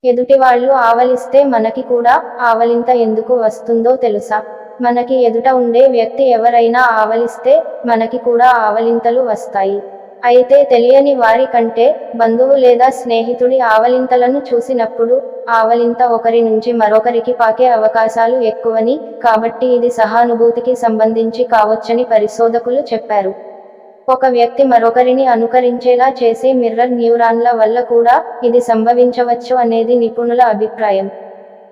ఎదుటివాళ్లు ఆవలిస్తే మనకి కూడా ఆవలింత ఎందుకు వస్తుందో తెలుసా? మనకి ఎదుట ఉండే వ్యక్తి ఎవరైనా ఆవలిస్తే మనకి కూడా ఆవలింతలు వస్తాయి. అయితే తెలియని వారి కంటే బంధువు లేదా స్నేహితుడి ఆవలింతలను చూసినప్పుడు ఆవలింత ఒకరి నుంచి మరొకరికి పాకే అవకాశాలు ఎక్కువని, కాబట్టి ఇది సహానుభూతికి సంబంధించి కావచ్చని పరిశోధకులు చెప్పారు. ఒక వ్యక్తి మరొకరిని అనుకరించేలా చేసే మిర్రర్ న్యూరాన్ల వల్ల కూడా ఇది సంభవించవచ్చు అనేది నిపుణుల అభిప్రాయం.